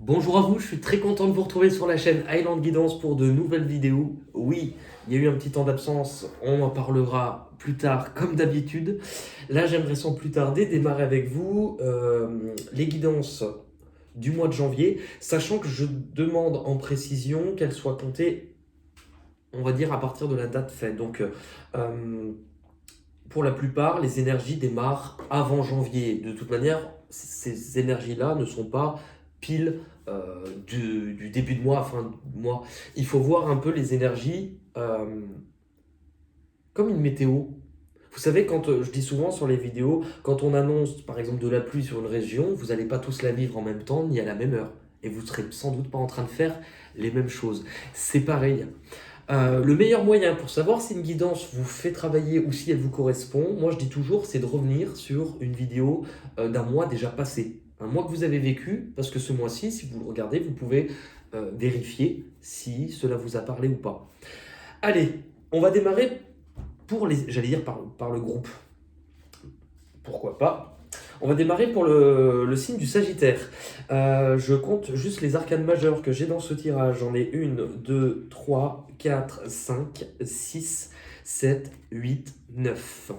Bonjour à vous, je suis très content de vous retrouver sur la chaîne Highland Guidance pour de nouvelles vidéos. Oui, il y a eu un petit temps d'absence, on en parlera plus tard comme d'habitude. Là, j'aimerais sans plus tarder démarrer avec vous les guidances du mois de janvier, sachant que je demande en précision qu'elles soient comptées, on va dire, à partir de la date faite. Donc, pour la plupart, les énergies démarrent avant janvier. De toute manière, ces énergies-là ne sont pas pile du début de mois à fin de mois. Il faut voir un peu les énergies comme une météo. Vous savez, quand je dis souvent sur les vidéos, quand on annonce par exemple de la pluie sur une région, vous n'allez pas tous la vivre en même temps ni à la même heure. Et vous ne serez sans doute pas en train de faire les mêmes choses. C'est pareil. Le meilleur moyen pour savoir si une guidance vous fait travailler ou si elle vous correspond, moi je dis toujours, c'est de revenir sur une vidéo d'un mois déjà passé. Un mois que vous avez vécu, parce que ce mois-ci, si vous le regardez, vous pouvez vérifier si cela vous a parlé ou pas. Allez, on va démarrer pour les, j'allais dire par le groupe. Pourquoi pas? On va démarrer pour le signe du Sagittaire. Je compte juste les arcanes majeures que j'ai dans ce tirage. J'en ai 1, 2, 3, 4, 5, 6, 7, 8, 9.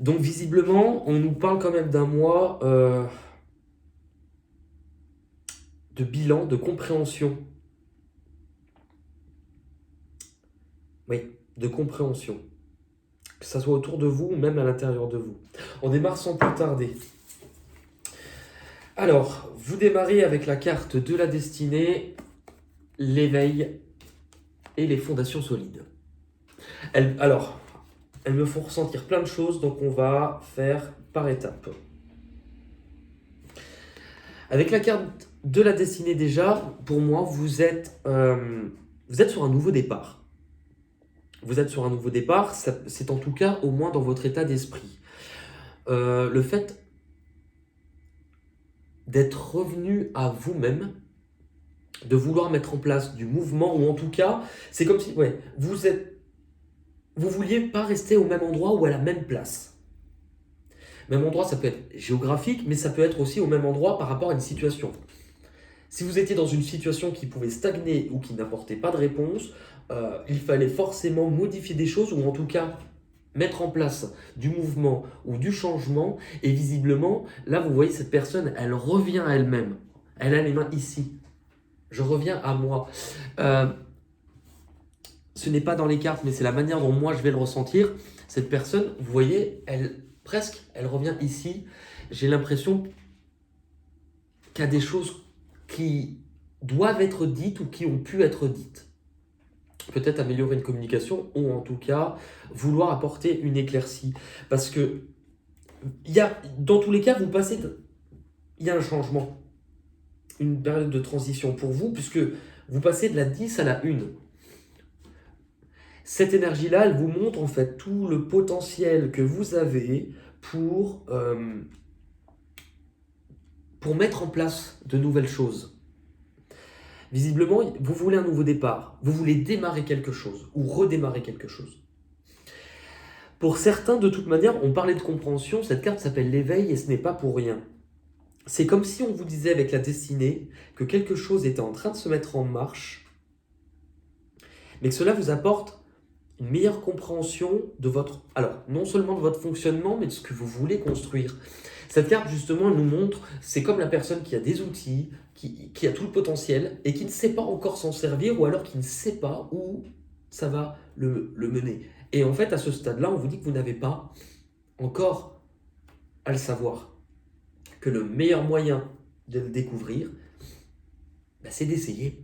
Donc visiblement, on nous parle quand même d'un mois de bilan, de compréhension. Oui, de compréhension. Que ça soit autour de vous ou même à l'intérieur de vous. On démarre sans plus tarder. Alors, vous démarrez avec la carte de la destinée, l'éveil et les fondations solides. Elles me font ressentir plein de choses, donc on va faire par étapes. Avec la carte de la destinée déjà, pour moi, vous êtes sur un nouveau départ. Vous êtes sur un nouveau départ, c'est en tout cas au moins dans votre état d'esprit. Le fait d'être revenu à vous-même, de vouloir mettre en place du mouvement, ou en tout cas, c'est comme si vous vouliez pas rester au même endroit ou à la même place. Même endroit, ça peut être géographique, mais ça peut être aussi au même endroit par rapport à une situation. Si vous étiez dans une situation qui pouvait stagner ou qui n'apportait pas de réponse, il fallait forcément modifier des choses ou en tout cas mettre en place du mouvement ou du changement. Et visiblement, là, vous voyez, cette personne, elle revient à elle-même. Elle a les mains ici. Je reviens à moi. Ce n'est pas dans les cartes, mais c'est la manière dont moi je vais le ressentir. Cette personne, vous voyez, elle revient ici. J'ai l'impression qu'il y a des choses qui doivent être dites ou qui ont pu être dites. Peut-être améliorer une communication ou en tout cas vouloir apporter une éclaircie. Parce que dans tous les cas, il y a un changement, une période de transition pour vous, puisque vous passez de la 10 à la 1. Cette énergie-là, elle vous montre en fait tout le potentiel que vous avez pour mettre en place de nouvelles choses. Visiblement, vous voulez un nouveau départ, vous voulez démarrer quelque chose ou redémarrer quelque chose. Pour certains, de toute manière, on parlait de compréhension, cette carte s'appelle l'éveil et ce n'est pas pour rien. C'est comme si on vous disait avec la destinée que quelque chose était en train de se mettre en marche, mais que cela vous apporte une meilleure compréhension alors non seulement de votre fonctionnement, mais de ce que vous voulez construire. Cette carte, justement, elle nous montre, c'est comme la personne qui a des outils, qui a tout le potentiel et qui ne sait pas encore s'en servir ou alors qui ne sait pas où ça va le mener. Et en fait, à ce stade-là, on vous dit que vous n'avez pas encore à le savoir. Que le meilleur moyen de le découvrir, c'est d'essayer.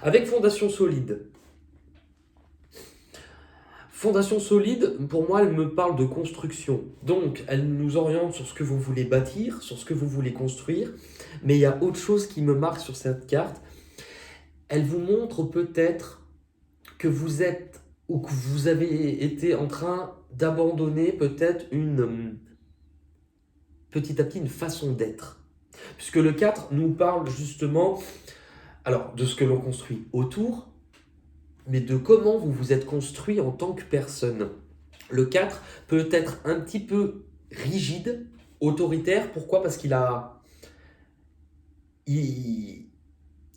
Avec Fondation Solide. Fondation solide, pour moi, elle me parle de construction. Donc, elle nous oriente sur ce que vous voulez bâtir, sur ce que vous voulez construire. Mais il y a autre chose qui me marque sur cette carte. Elle vous montre peut-être que vous êtes ou que vous avez été en train d'abandonner peut-être petit à petit une façon d'être. Puisque le 4 nous parle justement de ce que l'on construit autour, mais de comment vous vous êtes construit en tant que personne. Le 4 peut être un petit peu rigide, autoritaire. Pourquoi? Parce qu'il a il,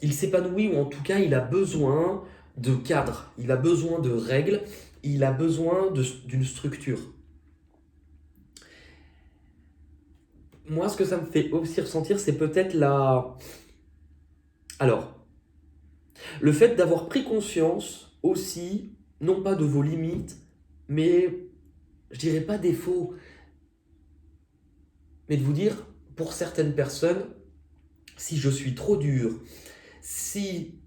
il s'épanouit, ou en tout cas, il a besoin de cadre, il a besoin de règles, il a besoin d'une structure. Moi, ce que ça me fait aussi ressentir, c'est peut-être la... Alors, le fait d'avoir pris conscience aussi, non pas de vos limites, mais je dirais pas défaut, mais de vous dire, pour certaines personnes, si je suis trop dur, si,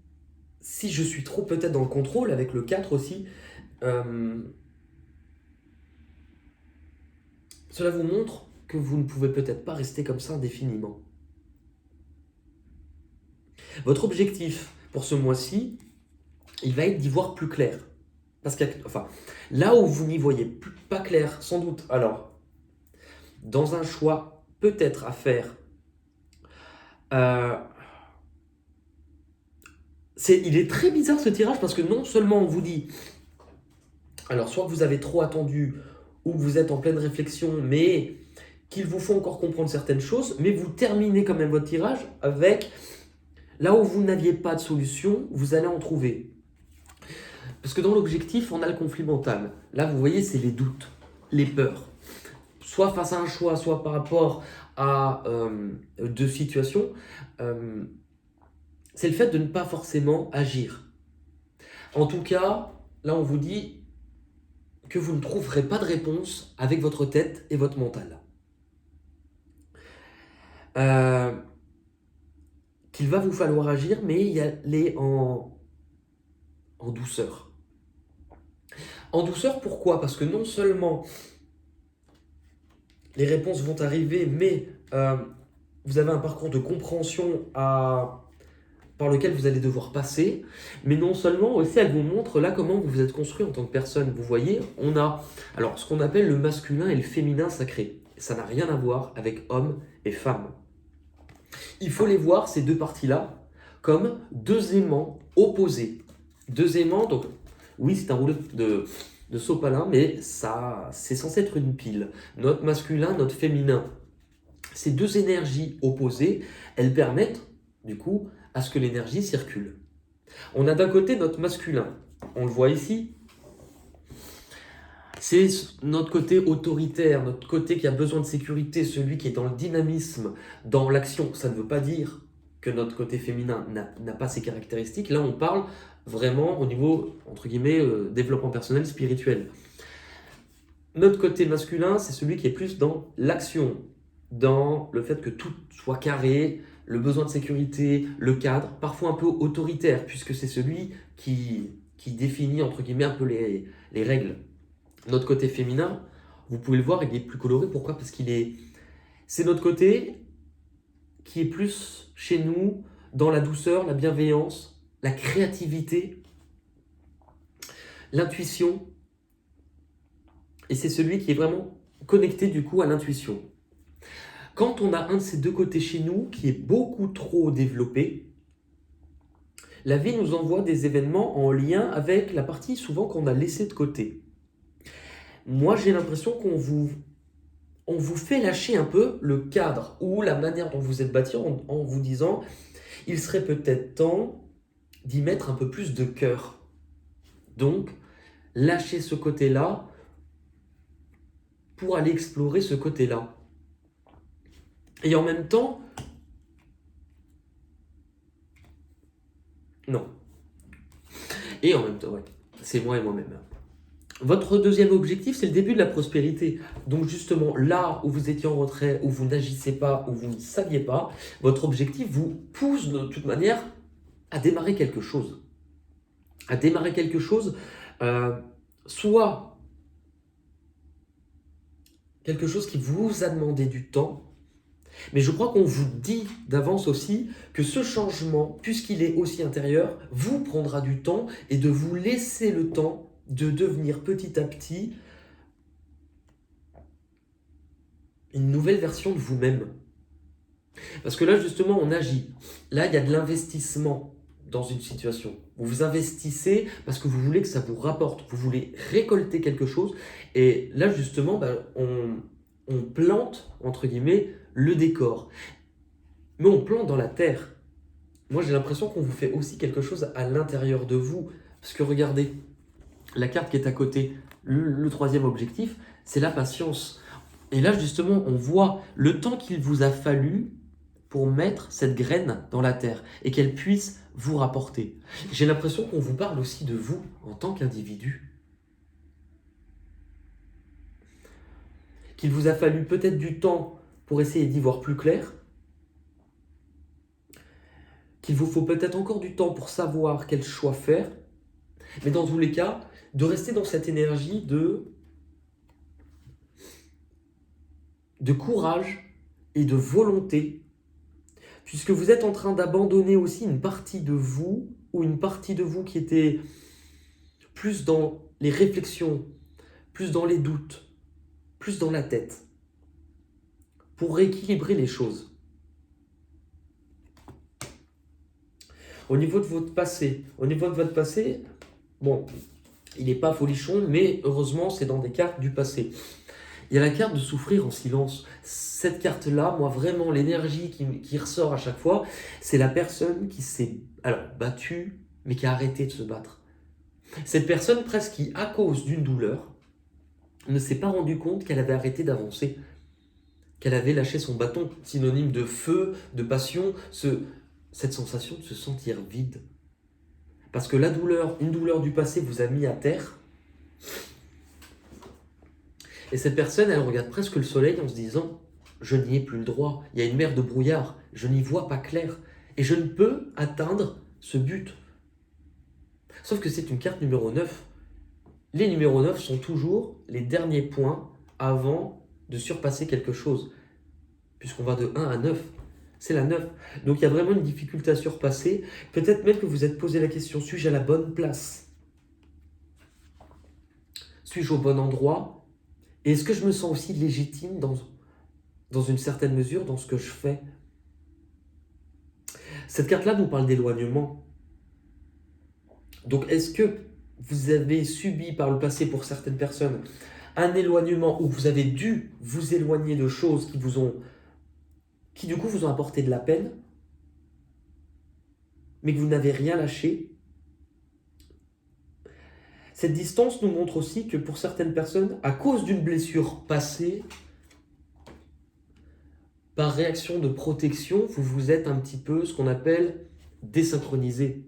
si je suis trop peut-être dans le contrôle, avec le 4 aussi, euh, cela vous montre que vous ne pouvez peut-être pas rester comme ça indéfiniment. Votre objectif pour ce mois-ci, il va être d'y voir plus clair. Parce que, enfin, là où vous n'y voyez pas clair, sans doute, alors, dans un choix peut-être à faire, euh, il est très bizarre ce tirage parce que non seulement on vous dit, alors soit que vous avez trop attendu ou que vous êtes en pleine réflexion, mais qu'il vous faut encore comprendre certaines choses, mais vous terminez quand même votre tirage avec là où vous n'aviez pas de solution, vous allez en trouver. Parce que dans l'objectif, on a le conflit mental. Là, vous voyez, c'est les doutes, les peurs. Soit face à un choix, soit par rapport à deux situations. C'est le fait de ne pas forcément agir. En tout cas, là, on vous dit que vous ne trouverez pas de réponse avec votre tête et votre mental. Qu'il va vous falloir agir, mais y aller en douceur. En douceur, pourquoi? Parce que non seulement les réponses vont arriver, mais vous avez un parcours de compréhension par lequel vous allez devoir passer, mais non seulement aussi elle vous montre là comment vous vous êtes construit en tant que personne. Vous voyez, on a alors ce qu'on appelle le masculin et le féminin sacré. Ça n'a rien à voir avec homme et femme. Il faut les voir, ces deux parties-là, comme deux aimants opposés. Deux aimants, donc oui, c'est un rouleau de sopalin, mais ça, c'est censé être une pile. Notre masculin, notre féminin. Ces deux énergies opposées, elles permettent, du coup, à ce que l'énergie circule. On a d'un côté notre masculin, on le voit ici, c'est notre côté autoritaire, notre côté qui a besoin de sécurité, celui qui est dans le dynamisme, dans l'action. Ça ne veut pas dire que notre côté féminin n'a pas ces caractéristiques. Là, on parle vraiment au niveau, entre guillemets, développement personnel, spirituel. Notre côté masculin, c'est celui qui est plus dans l'action, dans le fait que tout soit carré, le besoin de sécurité, le cadre, parfois un peu autoritaire, puisque c'est celui qui définit, entre guillemets, un peu les règles. Notre côté féminin, vous pouvez le voir, il est plus coloré. Pourquoi? Parce c'est notre côté qui est plus chez nous dans la douceur, la bienveillance, la créativité, l'intuition. Et c'est celui qui est vraiment connecté du coup à l'intuition. Quand on a un de ces deux côtés chez nous qui est beaucoup trop développé, la vie nous envoie des événements en lien avec la partie souvent qu'on a laissée de côté. Moi, j'ai l'impression qu'on vous fait lâcher un peu le cadre ou la manière dont vous êtes bâti en vous disant il serait peut-être temps d'y mettre un peu plus de cœur. Donc, lâcher ce côté-là pour aller explorer ce côté-là. Et en même temps, non. Et en même temps, ouais, c'est moi et moi-même. Votre deuxième objectif, c'est le début de la prospérité. Donc justement, là où vous étiez en retrait, où vous n'agissez pas, où vous ne saviez pas, votre objectif vous pousse de toute manière à démarrer quelque chose. À démarrer quelque chose, soit quelque chose qui vous a demandé du temps, mais je crois qu'on vous dit d'avance aussi que ce changement, puisqu'il est aussi intérieur, vous prendra du temps et de vous laisser le temps de devenir petit à petit une nouvelle version de vous-même. Parce que là, justement, on agit. Là, il y a de l'investissement dans une situation. Vous vous investissez parce que vous voulez que ça vous rapporte. Vous voulez récolter quelque chose. Et là, justement, on plante, entre guillemets, le décor. mais on plante dans la terre. Moi, j'ai l'impression qu'on vous fait aussi quelque chose à l'intérieur de vous. Parce que regardez, la carte qui est à côté, le troisième objectif, c'est la patience. Et là, justement, on voit le temps qu'il vous a fallu pour mettre cette graine dans la terre et qu'elle puisse vous rapporter. J'ai l'impression qu'on vous parle aussi de vous en tant qu'individu. Qu'il vous a fallu peut-être du temps pour essayer d'y voir plus clair, qu'il vous faut peut-être encore du temps pour savoir quel choix faire, mais dans tous les cas, de rester dans cette énergie de courage et de volonté, puisque vous êtes en train d'abandonner aussi une partie de vous, ou une partie de vous qui était plus dans les réflexions, plus dans les doutes, plus dans la tête, pour rééquilibrer les choses. Au niveau de votre passé, bon, il n'est pas folichon, mais heureusement, c'est dans des cartes du passé. Il y a la carte de souffrir en silence. Cette carte-là, moi, vraiment, l'énergie qui ressort à chaque fois, c'est la personne qui s'est battue, mais qui a arrêté de se battre. Cette personne, presque qui, à cause d'une douleur, ne s'est pas rendu compte qu'elle avait arrêté d'avancer, qu'elle avait lâché son bâton, synonyme de feu, de passion, cette sensation de se sentir vide. Parce que la douleur, une douleur du passé vous a mis à terre. Et cette personne, elle regarde presque le soleil en se disant « Je n'y ai plus le droit, il y a une mer de brouillard, je n'y vois pas clair. Et je ne peux atteindre ce but. » Sauf que c'est une carte numéro 9. Les numéros 9 sont toujours les derniers points avant de surpasser quelque chose. Puisqu'on va de 1 à 9. C'est la 9. Donc il y a vraiment une difficulté à surpasser. Peut-être même que vous êtes posé la question, suis-je à la bonne place? Suis-je au bon endroit? Et est-ce que je me sens aussi légitime dans une certaine mesure dans ce que je fais? Cette carte-là nous parle d'éloignement. Donc est-ce que vous avez subi par le passé pour certaines personnes un éloignement où vous avez dû vous éloigner de choses qui du coup vous ont apporté de la peine, mais que vous n'avez rien lâché? Cette distance nous montre aussi que pour certaines personnes, à cause d'une blessure passée, par réaction de protection, vous vous êtes un petit peu ce qu'on appelle désynchronisé.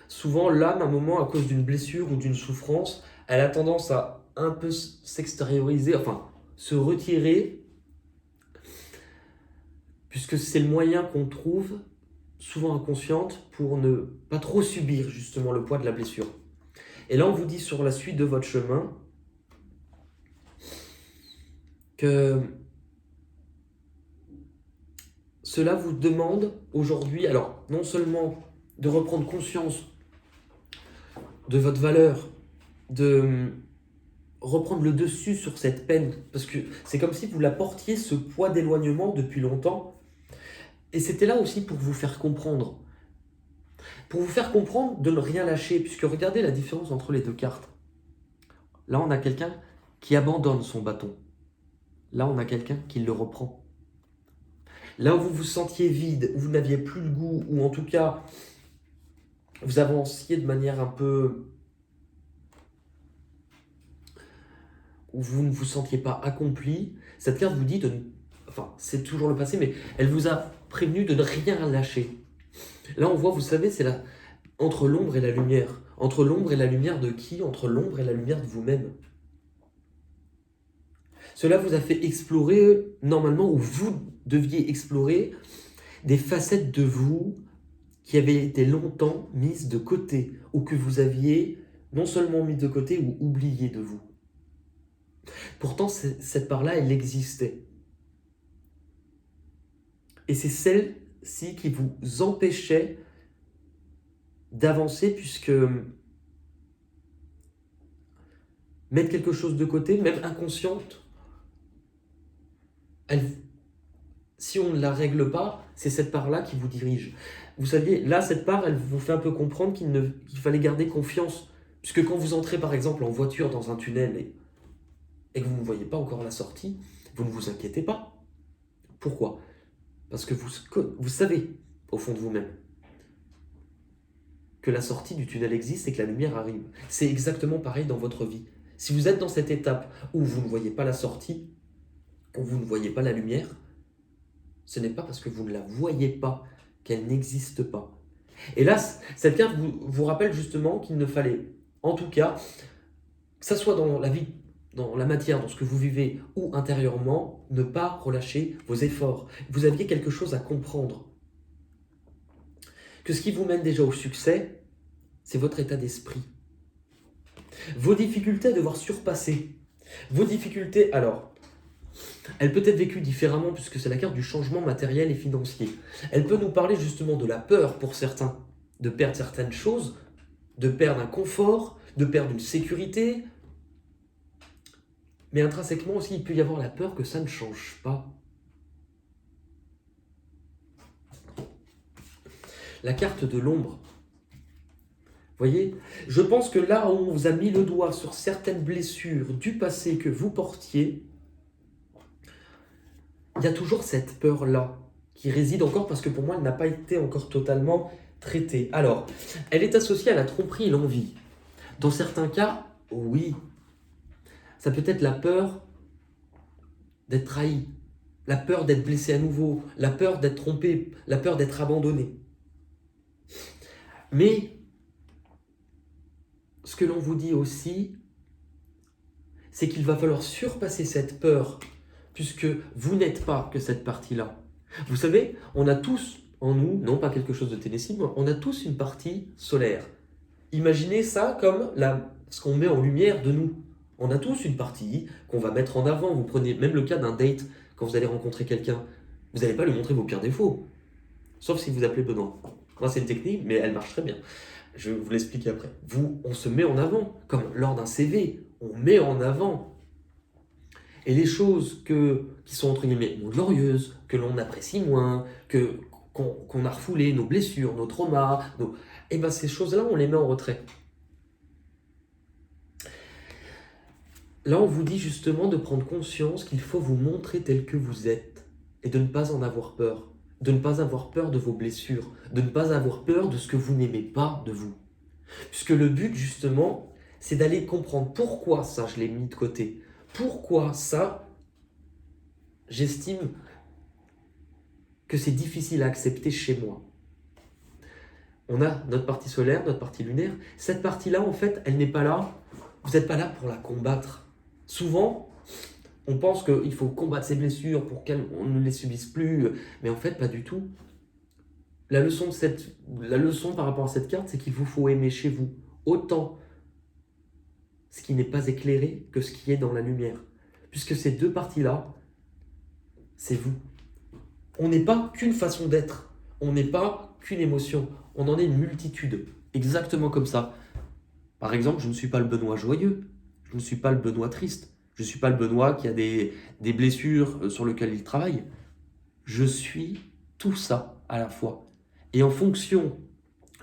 Souvent, l'âme, à un moment, à cause d'une blessure ou d'une souffrance, elle a tendance à un peu s'extérioriser, enfin, se retirer, puisque c'est le moyen qu'on trouve, souvent inconsciente, pour ne pas trop subir justement le poids de la blessure. Et là, on vous dit sur la suite de votre chemin que cela vous demande aujourd'hui, alors non seulement de reprendre conscience de votre valeur, de reprendre le dessus sur cette peine, parce que c'est comme si vous la portiez, ce poids d'éloignement depuis longtemps, et c'était là aussi pour vous faire comprendre. Pour vous faire comprendre de ne rien lâcher, puisque regardez la différence entre les deux cartes. Là, on a quelqu'un qui abandonne son bâton. Là, on a quelqu'un qui le reprend. Là où vous vous sentiez vide, où vous n'aviez plus le goût, ou en tout cas, vous avanciez de manière un peu... où vous ne vous sentiez pas accompli, cette carte vous dit de... Enfin, c'est toujours le passé, mais elle vous a prévenu de ne rien lâcher. Là, on voit, vous savez, c'est là, entre l'ombre et la lumière. Entre l'ombre et la lumière de qui? Entre l'ombre et la lumière de vous-même. Cela vous a fait explorer, normalement, ou vous deviez explorer, des facettes de vous qui avaient été longtemps mises de côté, ou que vous aviez non seulement mis de côté, ou oublié de vous. Pourtant, cette part-là, elle existait. Et c'est celle-ci qui vous empêchait d'avancer, puisque mettre quelque chose de côté, même inconsciente, si on ne la règle pas, c'est cette part-là qui vous dirige. Vous saviez, là, cette part, elle vous fait un peu comprendre qu'il fallait garder confiance. Puisque quand vous entrez, par exemple, en voiture dans un tunnel et que vous ne voyez pas encore la sortie, vous ne vous inquiétez pas. Pourquoi? Parce que vous savez, au fond de vous-même, que la sortie du tunnel existe et que la lumière arrive. C'est exactement pareil dans votre vie. Si vous êtes dans cette étape où vous ne voyez pas la sortie, où vous ne voyez pas la lumière, ce n'est pas parce que vous ne la voyez pas qu'elle n'existe pas. Et là, cette carte vous rappelle justement qu'il ne fallait, en tout cas, que ça soit dans la vie, dans la matière, dans ce que vous vivez ou intérieurement, ne pas relâcher vos efforts. Vous aviez quelque chose à comprendre. Que ce qui vous mène déjà au succès, c'est votre état d'esprit. Vos difficultés à devoir surpasser. Vos difficultés, alors, elle peut être vécue différemment puisque c'est la carte du changement matériel et financier. Elle peut nous parler justement de la peur pour certains, de perdre certaines choses, de perdre un confort, de perdre une sécurité. Mais intrinsèquement aussi, il peut y avoir la peur que ça ne change pas. La carte de l'ombre. Voyez, je pense que là où on vous a mis le doigt sur certaines blessures du passé que vous portiez, il y a toujours cette peur-là qui réside encore parce que pour moi, elle n'a pas été encore totalement traitée. Alors, elle est associée à la tromperie et l'envie. Dans certains cas, oui. Ça peut être la peur d'être trahi, la peur d'être blessé à nouveau, la peur d'être trompé, la peur d'être abandonné. Mais ce que l'on vous dit aussi, c'est qu'il va falloir surpasser cette peur, puisque vous n'êtes pas que cette partie-là. Vous savez, on a tous en nous, non pas quelque chose de ténèbre, mais on a tous une partie solaire. Imaginez ça comme ce qu'on met en lumière de nous. On a tous une partie qu'on va mettre en avant. Vous prenez même le cas d'un date, quand vous allez rencontrer quelqu'un. Vous n'allez pas lui montrer vos pires défauts, sauf si vous appelez Benoît. Moi, c'est une technique, mais elle marche très bien. Je vais vous l'expliquer après. On se met en avant, comme lors d'un CV, on met en avant. Et les choses qui sont entre guillemets moins glorieuses, que l'on apprécie moins, qu'on a refoulées, nos blessures, nos traumas, et bien ces choses-là, on les met en retrait. Là, on vous dit justement de prendre conscience qu'il faut vous montrer tel que vous êtes et de ne pas en avoir peur. De ne pas avoir peur de vos blessures, de ne pas avoir peur de ce que vous n'aimez pas de vous. Puisque le but, justement, c'est d'aller comprendre pourquoi ça, je l'ai mis de côté. Pourquoi ça, j'estime que c'est difficile à accepter chez moi. On a notre partie solaire, notre partie lunaire. Cette partie-là, en fait, elle n'est pas là. Vous n'êtes pas là pour la combattre. Souvent, on pense qu'il faut combattre ses blessures pour qu'on ne les subisse plus. Mais en fait, pas du tout. La leçon par rapport à cette carte, c'est qu'il vous faut aimer chez vous autant ce qui n'est pas éclairé que ce qui est dans la lumière. Puisque ces deux parties-là, c'est vous. On n'est pas qu'une façon d'être. On n'est pas qu'une émotion. On en est une multitude. Exactement comme ça. Par exemple, je ne suis pas le Benoît joyeux. Je ne suis pas le Benoît triste. Je ne suis pas le Benoît qui a des blessures sur lesquelles il travaille. Je suis tout ça à la fois. Et en fonction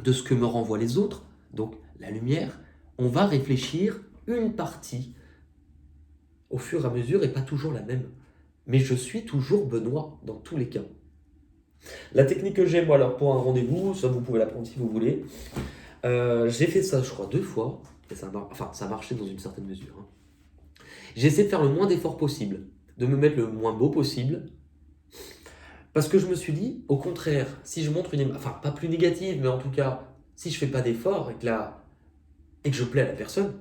de ce que me renvoient les autres, donc la lumière, on va réfléchir une partie au fur et à mesure et pas toujours la même. Mais je suis toujours Benoît dans tous les cas. La technique que j'ai, moi, alors pour un rendez-vous, ça vous pouvez la prendre si vous voulez. J'ai fait ça, je crois, 2 fois. Et ça marchait dans une certaine mesure. J'ai essayé de faire le moins d'efforts possible, de me mettre le moins beau possible. Parce que je me suis dit, au contraire, si je montre pas plus négative, mais en tout cas, si je fais pas d'efforts et que je plais à la personne,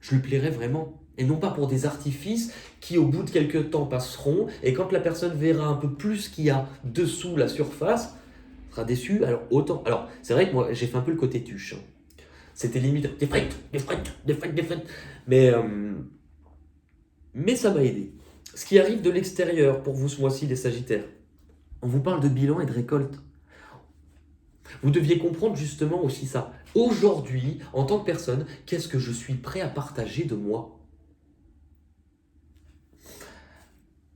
je lui plairai vraiment. Et non pas pour des artifices qui, au bout de quelques temps, passeront. Et quand la personne verra un peu plus ce qu'il y a dessous la surface, sera déçue. Alors, autant. Alors, c'est vrai que moi, j'ai fait un peu le côté tuche. C'était limite des frites. Mais ça m'a aidé. Ce qui arrive de l'extérieur pour vous ce mois-ci, les Sagittaires, on vous parle de bilan et de récolte. Vous deviez comprendre justement aussi ça. Aujourd'hui, en tant que personne, qu'est-ce que je suis prêt à partager de moi ?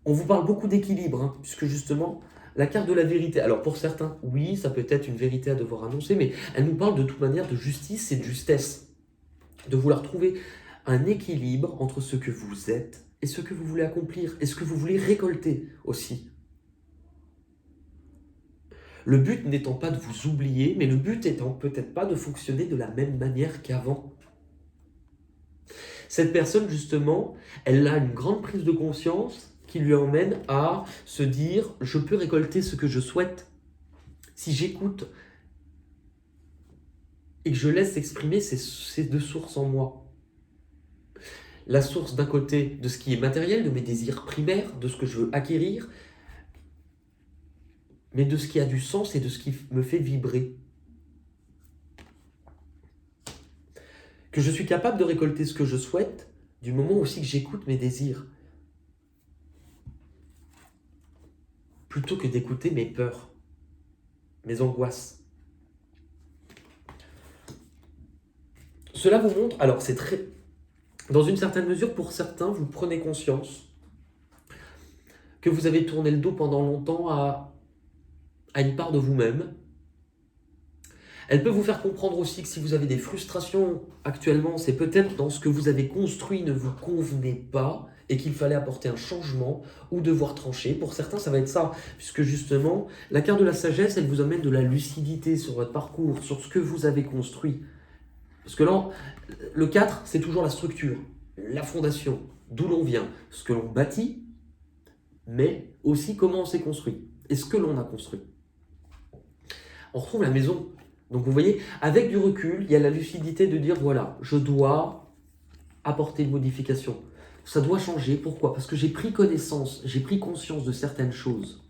On vous parle beaucoup d'équilibre, puisque justement, la carte de la vérité, alors pour certains, oui, ça peut être une vérité à devoir annoncer, mais elle nous parle de toute manière de justice et de justesse. De vouloir trouver un équilibre entre ce que vous êtes et ce que vous voulez accomplir, et ce que vous voulez récolter aussi. Le but n'étant pas de vous oublier, mais le but étant peut-être pas de fonctionner de la même manière qu'avant. Cette personne, justement, elle a une grande prise de conscience qui lui emmène à se dire « je peux récolter ce que je souhaite si j'écoute et que je laisse exprimer ces deux sources en moi. » La source d'un côté de ce qui est matériel, de mes désirs primaires, de ce que je veux acquérir, mais de ce qui a du sens et de ce qui me fait vibrer. Que je suis capable de récolter ce que je souhaite du moment aussi que j'écoute mes désirs. Plutôt que d'écouter mes peurs, mes angoisses. Cela vous montre, alors c'est très... Dans une certaine mesure, pour certains, vous prenez conscience que vous avez tourné le dos pendant longtemps à une part de vous-même. Elle peut vous faire comprendre aussi que si vous avez des frustrations actuellement, c'est peut-être dans ce que vous avez construit ne vous convenait pas et qu'il fallait apporter un changement ou devoir trancher. Pour certains, ça va être ça, puisque justement, la carte de la sagesse, elle vous amène de la lucidité sur votre parcours, sur ce que vous avez construit. Parce que là, le 4, c'est toujours la structure, la fondation, d'où l'on vient, ce que l'on bâtit, mais aussi comment on s'est construit et ce que l'on a construit. On retrouve la maison. Donc vous voyez, avec du recul, il y a la lucidité de dire voilà, je dois apporter une modification. Ça doit changer. Pourquoi? Parce que j'ai pris connaissance, j'ai pris conscience de certaines choses.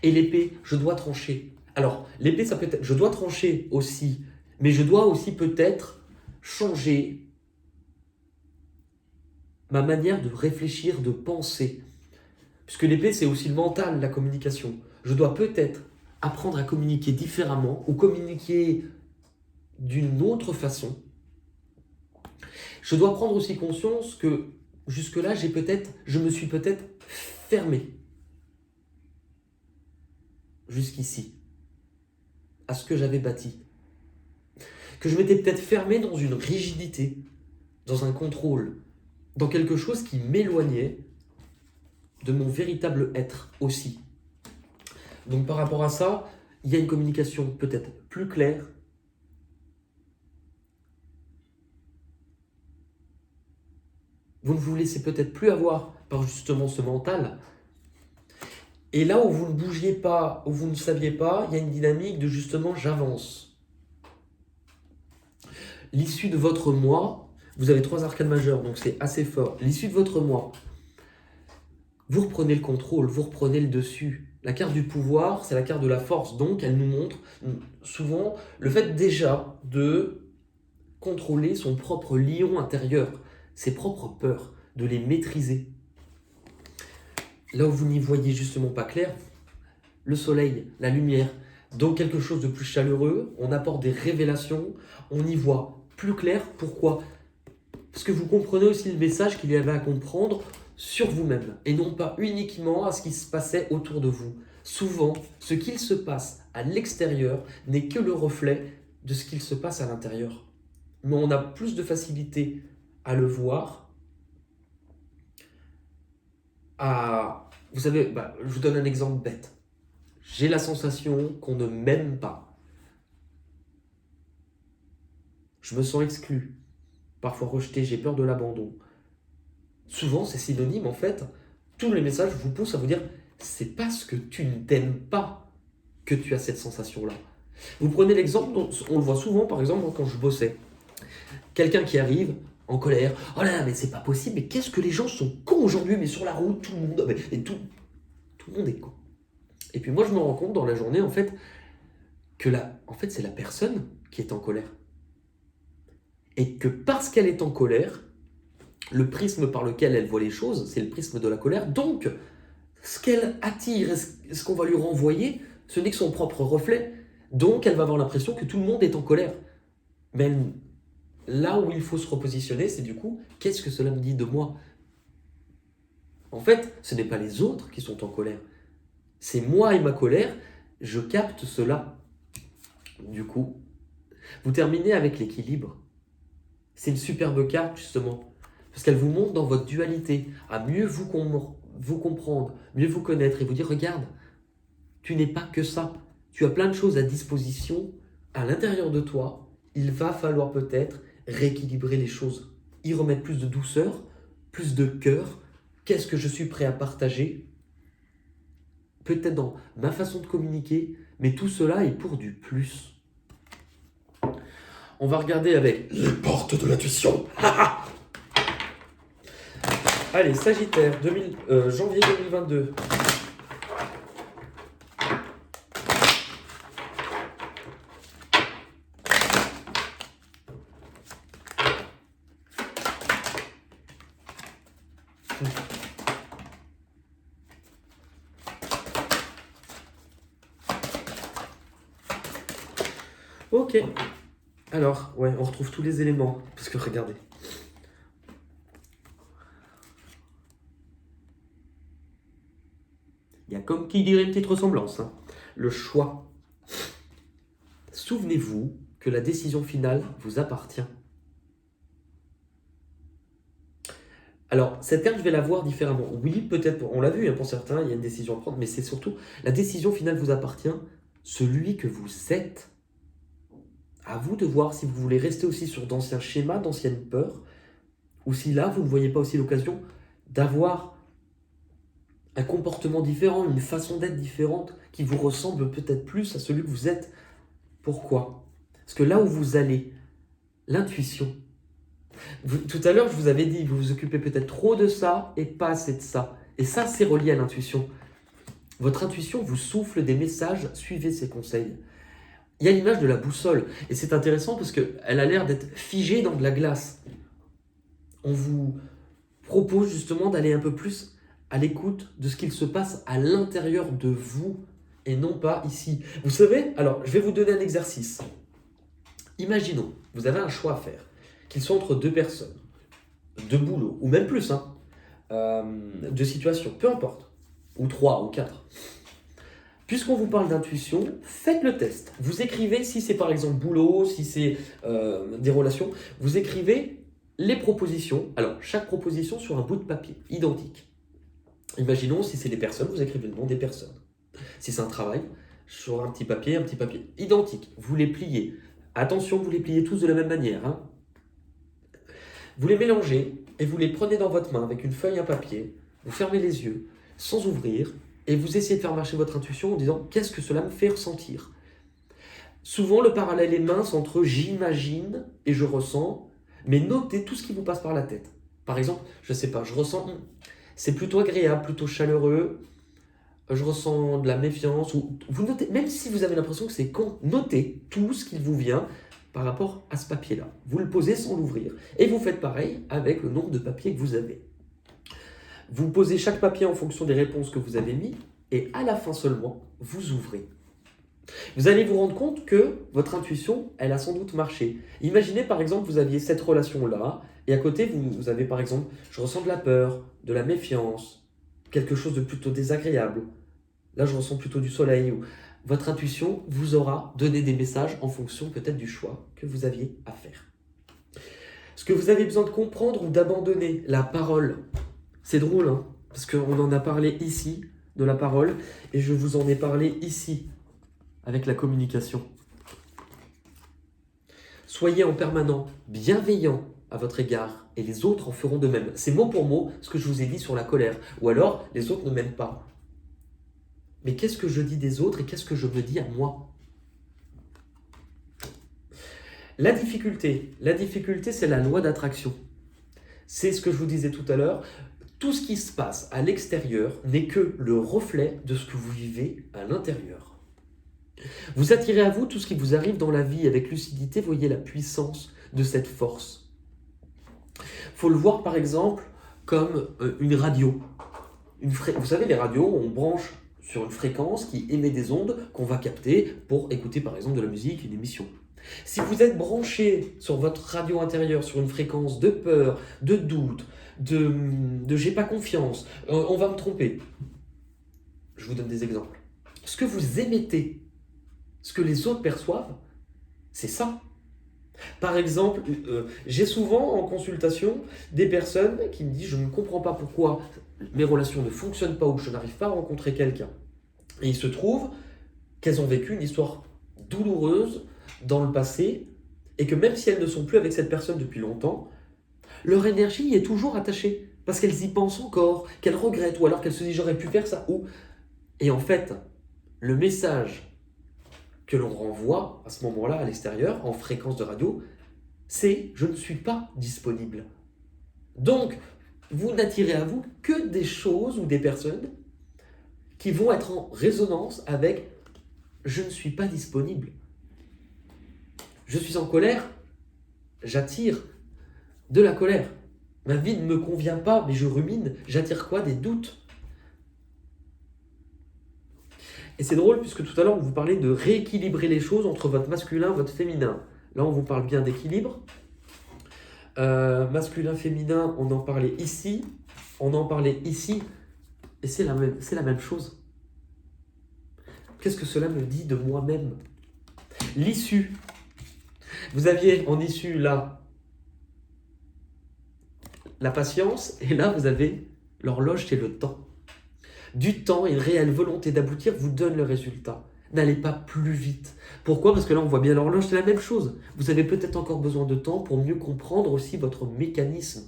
Et l'épée, je dois trancher. Alors, l'épée, ça peut être, je dois trancher aussi, mais je dois aussi peut-être changer ma manière de réfléchir, de penser. Puisque l'épée, c'est aussi le mental, la communication. Je dois peut-être apprendre à communiquer différemment ou communiquer d'une autre façon. Je dois prendre aussi conscience que jusque-là, je me suis peut-être fermé jusqu'ici à ce que j'avais bâti. Que je m'étais peut-être fermé dans une rigidité, dans un contrôle, dans quelque chose qui m'éloignait de mon véritable être aussi. Donc par rapport à ça, il y a une communication peut-être plus claire. Vous ne vous laissez peut-être plus avoir par justement ce mental. Et là où vous ne bougiez pas, où vous ne saviez pas, il y a une dynamique de justement j'avance. L'issue de votre moi, vous avez 3 arcanes majeures, donc c'est assez fort. L'issue de votre moi, vous reprenez le contrôle, vous reprenez le dessus. La carte du pouvoir, c'est la carte de la force, donc elle nous montre souvent le fait déjà de contrôler son propre lion intérieur, ses propres peurs, de les maîtriser. Là où vous n'y voyez justement pas clair, le soleil, la lumière, donc quelque chose de plus chaleureux, on apporte des révélations, on y voit plus clair. Pourquoi? Parce que vous comprenez aussi le message qu'il y avait à comprendre sur vous-même et non pas uniquement à ce qui se passait autour de vous. Souvent, ce qu'il se passe à l'extérieur n'est que le reflet de ce qu'il se passe à l'intérieur. Mais on a plus de facilité à le voir. Vous savez, je vous donne un exemple bête. J'ai la sensation qu'on ne m'aime pas. Je me sens exclu, parfois rejeté, j'ai peur de l'abandon. Souvent, c'est synonyme en fait. Tous les messages vous poussent à vous dire c'est parce que tu ne t'aimes pas que tu as cette sensation-là. Vous prenez l'exemple, on le voit souvent par exemple quand je bossais. Quelqu'un qui arrive en colère, oh là là, mais c'est pas possible, mais qu'est-ce que les gens sont cons aujourd'hui, mais sur la route, tout le monde est con. Et puis moi je me rends compte dans la journée en fait que c'est la personne qui est en colère. Et que parce qu'elle est en colère, le prisme par lequel elle voit les choses, c'est le prisme de la colère. Donc, ce qu'elle attire, ce qu'on va lui renvoyer, ce n'est que son propre reflet. Donc, elle va avoir l'impression que tout le monde est en colère. Mais là où il faut se repositionner, c'est du coup, qu'est-ce que cela me dit de moi? En fait, ce n'est pas les autres qui sont en colère. C'est moi et ma colère, je capte cela. Du coup, vous terminez avec l'équilibre. C'est une superbe carte, justement. Parce qu'elle vous montre dans votre dualité, à mieux vous comprendre, mieux vous connaître et vous dire, regarde, Tu n'es pas que ça. Tu as plein de choses à disposition à l'intérieur de toi. Il va falloir peut-être rééquilibrer les choses, y remettre plus de douceur, plus de cœur. Qu'est-ce que je suis prêt à partager? Peut-être dans ma façon de communiquer, mais tout cela est pour du plus. On va regarder avec les portes de l'intuition. Allez, Sagittaire, janvier 2022. Ok. Alors, ouais, on retrouve tous les éléments. Parce que regardez. Il y a comme qui dirait une petite ressemblance. Hein. Le choix. Souvenez-vous que la décision finale vous appartient. Alors, cette carte, je vais la voir différemment. Oui, peut-être, on l'a vu, hein, pour certains, il y a une décision à prendre, mais c'est surtout, la décision finale vous appartient, celui que vous êtes. À vous de voir si vous voulez rester aussi sur d'anciens schémas, d'anciennes peurs, ou si là, vous ne voyez pas aussi l'occasion d'avoir un comportement différent, une façon d'être différente, qui vous ressemble peut-être plus à celui que vous êtes. Pourquoi? Parce que là où vous allez, l'intuition, tout à l'heure, je vous avais dit, vous vous occupez peut-être trop de ça et pas assez de ça. Et ça, c'est relié à l'intuition. Votre intuition vous souffle des messages, suivez ses conseils. Il y a l'image de la boussole. Et c'est intéressant parce qu'elle a l'air d'être figée dans de la glace. On vous propose justement d'aller un peu plus à l'écoute de ce qu'il se passe à l'intérieur de vous et non pas ici. Vous savez, alors je vais vous donner un exercice. Imaginons, vous avez un choix à faire, qu'il soit entre deux personnes, deux boulots, ou même plus, hein, de situations, peu importe, ou trois, ou quatre. Puisqu'on vous parle d'intuition, faites le test. Vous écrivez, si c'est par exemple boulot, si c'est des relations, vous écrivez les propositions. Alors, chaque proposition sur un bout de papier, identique. Imaginons, si c'est des personnes, vous écrivez le nom des personnes. Si c'est un travail, sur un petit papier, identique. Vous les pliez. Attention, vous les pliez tous de la même manière. Hein. Vous les mélangez et vous les prenez dans votre main avec une feuille et un papier. Vous fermez les yeux, sans ouvrir, et vous essayez de faire marcher votre intuition en disant « Qu'est-ce que cela me fait ressentir ?» Souvent, le parallèle est mince entre « j'imagine » et « je ressens », mais notez tout ce qui vous passe par la tête. Par exemple, je ne sais pas, je ressens « c'est plutôt agréable, plutôt chaleureux », je ressens de la méfiance, ou vous notez, même si vous avez l'impression que c'est con, notez tout ce qui vous vient par rapport à ce papier-là. Vous le posez sans l'ouvrir. Et vous faites pareil avec le nombre de papiers que vous avez. Vous posez chaque papier en fonction des réponses que vous avez mis, et à la fin seulement, vous ouvrez. Vous allez vous rendre compte que votre intuition, elle a sans doute marché. Imaginez par exemple, vous aviez cette relation-là, et à côté, vous avez par exemple, je ressens de la peur, de la méfiance, quelque chose de plutôt désagréable. Là, je ressens plutôt du soleil. Votre intuition vous aura donné des messages en fonction peut-être du choix que vous aviez à faire. Ce que vous avez besoin de comprendre ou d'abandonner, la parole. C'est drôle, hein, parce qu'on en a parlé ici, de la parole, et je vous en ai parlé ici, avec la communication. Soyez en permanent bienveillant à votre égard, et les autres en feront de même. C'est mot pour mot ce que je vous ai dit sur la colère. Ou alors, les autres ne m'aiment pas. Mais qu'est-ce que je dis des autres et qu'est-ce que je me dis à moi? La difficulté, c'est la loi d'attraction. C'est ce que je vous disais tout à l'heure. Tout ce qui se passe à l'extérieur n'est que le reflet de ce que vous vivez à l'intérieur. Vous attirez à vous tout ce qui vous arrive dans la vie avec lucidité. Voyez la puissance de cette force. Il faut le voir par exemple comme une radio. Vous savez, les radios, on branche sur une fréquence qui émet des ondes qu'on va capter pour écouter par exemple de la musique, une émission. Si vous êtes branché sur votre radio intérieure sur une fréquence de peur, de doute, de j'ai pas confiance, on va me tromper. Je vous donne des exemples. Ce que vous émettez, ce que les autres perçoivent, c'est ça. Par exemple, j'ai souvent en consultation des personnes qui me disent « Je ne comprends pas pourquoi mes relations ne fonctionnent pas ou que je n'arrive pas à rencontrer quelqu'un. » Et il se trouve qu'elles ont vécu une histoire douloureuse dans le passé et que même si elles ne sont plus avec cette personne depuis longtemps, leur énergie y est toujours attachée parce qu'elles y pensent encore, qu'elles regrettent ou alors qu'elles se disent j'aurais pu faire ça ou... Et en fait, le message que l'on renvoie à ce moment-là à l'extérieur, en fréquence de radio, c'est « je ne suis pas disponible ». Donc, vous n'attirez à vous que des choses ou des personnes qui vont être en résonance avec « je ne suis pas disponible ». Je suis en colère, j'attire de la colère. Ma vie ne me convient pas, mais je rumine, j'attire quoi? Des doutes. Et c'est drôle puisque tout à l'heure on vous parlait de rééquilibrer les choses entre votre masculin et votre féminin. Là on vous parle bien d'équilibre. Masculin, féminin, on en parlait ici, on en parlait ici, et c'est la même chose. Qu'est-ce que cela me dit de moi-même? L'issue. Vous aviez en issue là la patience, et là vous avez l'horloge, c'est le temps. Du temps et une réelle volonté d'aboutir vous donne le résultat. N'allez pas plus vite. Pourquoi? Parce que là, on voit bien l'horloge, c'est la même chose. Vous avez peut-être encore besoin de temps pour mieux comprendre aussi votre mécanisme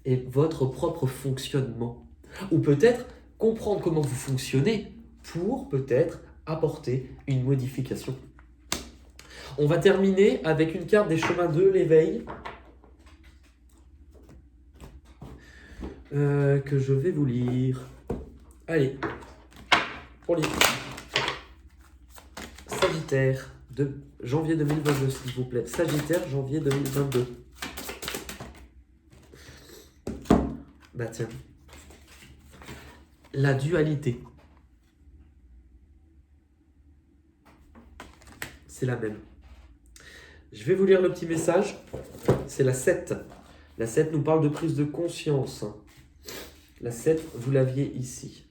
et votre propre fonctionnement. Ou peut-être comprendre comment vous fonctionnez pour peut-être apporter une modification. On va terminer avec une carte des chemins de l'éveil que je vais vous lire. Allez, on lit. Sagittaire, de janvier 2022, s'il vous plaît. Sagittaire, janvier 2022. Bah tiens. La dualité. C'est la même. Je vais vous lire le petit message. C'est la 7. La 7 nous parle de prise de conscience. La 7, vous l'aviez ici.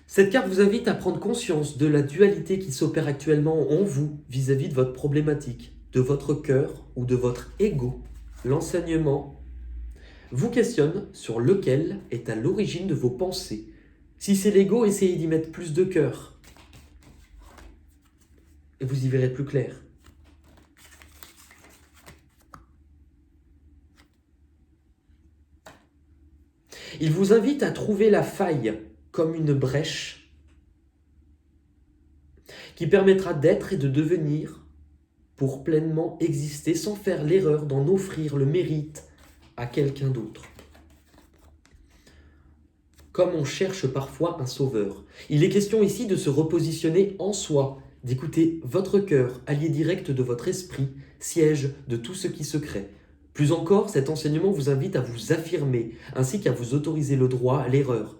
Cette carte vous invite à prendre conscience de la dualité qui s'opère actuellement en vous vis-à-vis de votre problématique, de votre cœur ou de votre ego. L'enseignement vous questionne sur lequel est à l'origine de vos pensées. Si c'est l'ego, essayez d'y mettre plus de cœur. Et vous y verrez plus clair. Il vous invite à trouver la faille comme une brèche qui permettra d'être et de devenir pour pleinement exister sans faire l'erreur d'en offrir le mérite à quelqu'un d'autre. Comme on cherche parfois un sauveur. Il est question ici de se repositionner en soi, d'écouter votre cœur, allié direct de votre esprit, siège de tout ce qui se crée. Plus encore, cet enseignement vous invite à vous affirmer, ainsi qu'à vous autoriser le droit à l'erreur.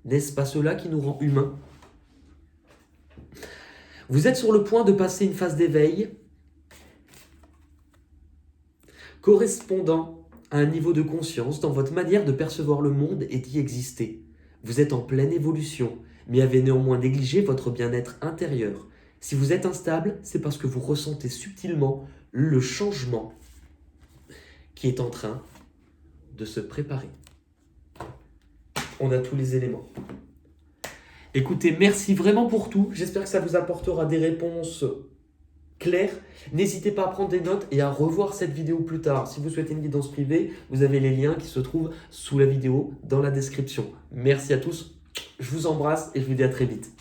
N'est-ce pas cela qui nous rend humains? Vous êtes sur le point de passer une phase d'éveil correspondant à un niveau de conscience dans votre manière de percevoir le monde et d'y exister. Vous êtes en pleine évolution, mais avez néanmoins négligé votre bien-être intérieur. Si vous êtes instable, c'est parce que vous ressentez subtilement le changement qui est en train de se préparer. On a tous les éléments. Écoutez, merci vraiment pour tout. J'espère que ça vous apportera des réponses claires. N'hésitez pas à prendre des notes et à revoir cette vidéo plus tard. Si vous souhaitez une guidance privée, vous avez les liens qui se trouvent sous la vidéo dans la description. Merci à tous. Je vous embrasse et je vous dis à très vite.